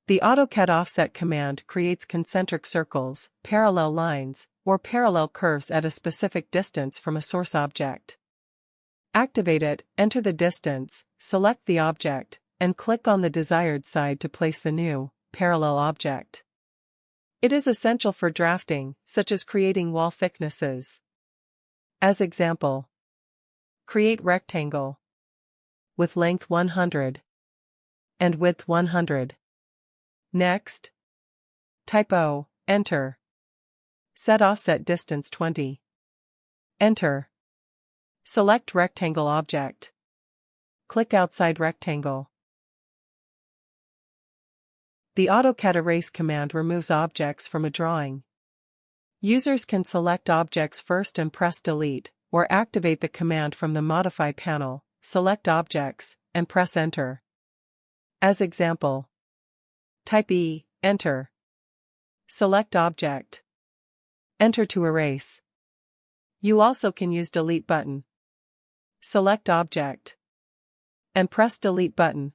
The AutoCAD offset command creates concentric circles, parallel lines, or parallel curves at a specific distance from a source object. Activate it, enter the distance, select the object, and click on the desired side to place the new, parallel object. It is essential for drafting, such as creating wall thicknesses. As example, create rectangle with length 100 and width 100. Next, type O, enter. Set offset distance 20. Enter. Select rectangle object. Click outside rectangle. The AutoCAD erase command removes objects from a drawing. Users can select objects first and press delete, or activate the command from the Modify panel, select objects, and press enter. As example, type E, enter. Select object. Enter to erase. You also can use delete button. Select object and press delete button.